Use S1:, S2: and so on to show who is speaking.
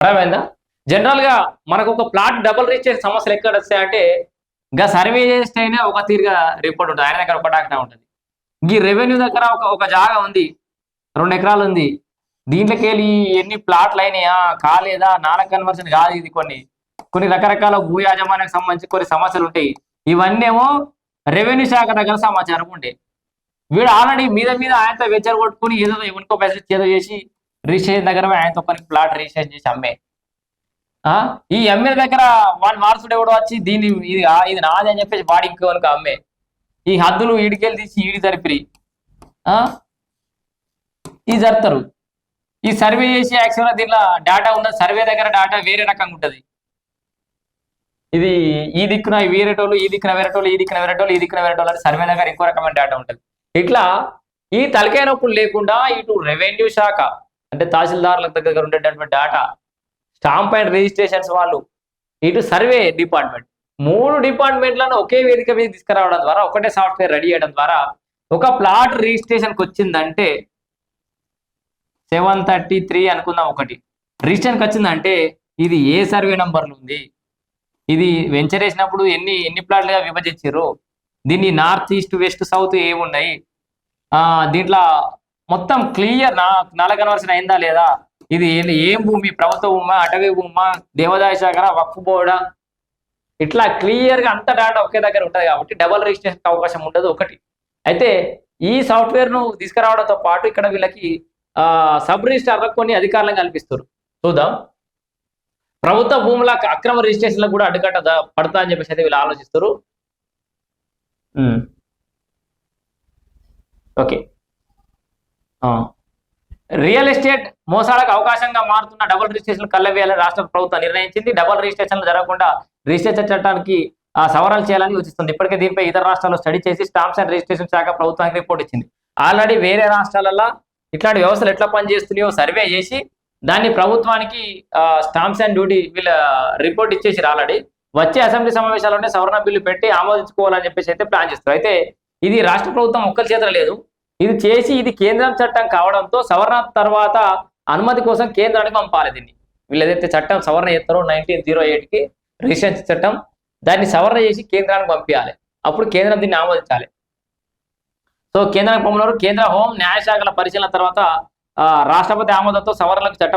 S1: అర్థమైందా? జనరల్ గా మనకు ఒక ప్లాట్ డబుల్ రిజిస్ట్రేషన్ సమస్యలు ఎక్కడ వస్తాయంటే ఇంకా సర్వే చేస్తేనే ఒక తీరుగా రిపోర్ట్ ఉంటుంది. ఆయన దగ్గర ఒక డాక్టర్ ఉంటుంది. ఈ రెవెన్యూ దగ్గర ఒక ఒక జాగా ఉంది. 2 ఎకరాలు ఉంది. దీంట్లోకెళ్ళి ఎన్ని ప్లాట్లు అయినాయా? కాలేదా? నాలా కన్వర్షన్ కాదు ఇది కొన్ని. కొన్ని రకరకాల భూ యాజమాన్యానికి సంబంధించి కొన్ని సమస్యలు ఉంటాయి. ఇవన్నీ ఏమో రెవెన్యూ శాఖ దగ్గర సమాచారం ఉండే. వీడు ఆల్రెడీ మీద మీద ఆయనతో వెచ్చర కొట్టుకుని ఏదో ఎవరికో మెసేజ్ ఏదో చేసి రిజిస్ట్రేషన్ దగ్గర ఆయనతో కొన్ని ప్లాట్ రిజిస్ట్రేషన్ చేసి అమ్మే. ఈ ఎమ్మెల్యే దగ్గర వాడి వారసుడు ఎవడో వచ్చి దీన్ని ఇది నాది అని చెప్పేసి వాడి ఇంకోనికి అమ్మే. ఈ హద్దులు ఈడికెళ్ళి తీసి ఈడి జరిపిరి ఇది జరుపుతారు. ఈ సర్వే చేసి యాక్చువల్గా దీంట్లో డేటా ఉన్నది. సర్వే దగ్గర డేటా వేరే రకంగా ఉంటుంది. ఇది ఈ దిక్కున వేరేటోళ్ళు, ఈ దిక్కున వేరేటోళ్ళు, ఈ దిక్కున వేరేటోళ్ళు, ఈ దిక్కున వేరేటోళ్ళు అని సర్వే దగ్గర ఇంకో రకమైన డేటా ఉంటుంది. ఇట్లా ఈ తలకాయ నొప్పులు లేకుండా ఇటు రెవెన్యూ శాఖ అంటే తహసీల్దారుల దగ్గర ఉండేటటువంటి డేటా, స్టాంప్ అండ్ రిజిస్ట్రేషన్స్ వాళ్ళు, ఇటు సర్వే డిపార్ట్మెంట్, 3 డిపార్ట్మెంట్లను ఒకే వేదిక మీద తీసుకురావడం ద్వారా, ఒకటే సాఫ్ట్వేర్ రెడీ చేయడం ద్వారా ఒక ప్లాట్ రిజిస్ట్రేషన్కి వచ్చిందంటే 733 అనుకుందాం. ఒకటి రిజిస్ట్రేషన్కి వచ్చిందంటే ఇది ఏ సర్వే నంబర్లు ఉంది, ఇది వెంచర్ వేసినప్పుడు ఎన్ని ప్లాట్లుగా విభజించారు, దీన్ని నార్త్ ఈస్ట్ వెస్ట్ సౌత్ ఏమున్నాయి, దీంట్లో మొత్తం క్లియర్ నాలా కన్వర్షన్ అయిందా లేదా, ఇది ఏం భూమి, ప్రభుత్వ భూమా, అటవీ భూమా, దేవాదాయ శాఖ, వక్ఫ్ బోర్డా, ఇట్లా క్లియర్ గా అంత డేటా ఒకే దగ్గర ఉంటుంది. కాబట్టి డబల్ రిజిస్ట్రేషన్ అవకాశం ఉండదు. ఒకటి అయితే ఈ సాఫ్ట్వేర్ ను తీసుకురావడంతో పాటు ఇక్కడ వీళ్ళకి సబ్ రిజిస్ట్రార్లకు కొన్ని అధికారులను కల్పిస్తారు. చూద్దాం. ప్రభుత్వ భూముల అక్రమ రిజిస్ట్రేషన్లకు కూడా అడ్డుకట్ట పడతా అని చెప్పేసి అయితే వీళ్ళు ఆలోచిస్తారు. ఓకే, రియల్ ఎస్టేట్ మోసాలకు అవకాశంగా మారుతున్న డబుల్ రిజిస్ట్రేషన్ కళ్ళవేయాలని రాష్ట్ర ప్రభుత్వం నిర్ణయించింది. డబుల్ రిజిస్ట్రేషన్లు జరగకుండా రిజిస్ట్రేషన్ చట్టానికి సవరణలు చేయాలని యోచిస్తుంది. ఇప్పటికే దీనిపై ఇతర రాష్ట్రాల్లో స్టడీ చేసి స్టాంప్స్ అండ్ రిజిస్ట్రేషన్ శాఖ ప్రభుత్వానికి రిపోర్ట్ ఇచ్చింది. ఆల్రెడీ వేరే రాష్ట్రాలలో ఇట్లాంటి వ్యవస్థలు ఎట్లా పనిచేస్తున్నాయో సర్వే చేసి దాన్ని ప్రభుత్వానికి స్టాంప్స్ అండ్ డ్యూటీ వీళ్ళ రిపోర్ట్ ఇచ్చేసి ఆల్రెడీ వచ్చే అసెంబ్లీ సమావేశాల్లోనే సవరణ బిల్లు పెట్టి ఆమోదించుకోవాలని చెప్పేసి అయితే ప్లాన్ చేస్తారు. అయితే ఇది రాష్ట్ర ప్రభుత్వం ఒక్కరి చేతులు లేదు. ఇది చేసి ఇది కేంద్రం చట్టం కావడంతో సవరణ తర్వాత అనుమతి కోసం కేంద్రానికి పంపాలి. దీన్ని వీళ్ళు ఏదైతే చట్టం సవరణ చేస్తారో 1908కి రిజిస్ట్రేషన్ చట్టం, దాన్ని సవరణ చేసి కేంద్రానికి పంపించాలి. అప్పుడు కేంద్రం దీన్ని ఆమోదించాలి. సో కేంద్రానికి పంపినారు. కేంద్ర హోం న్యాయశాఖల పరిశీలన తర్వాత రాష్ట్రపతి ఆమోదంతో సవరణలకు చట్టం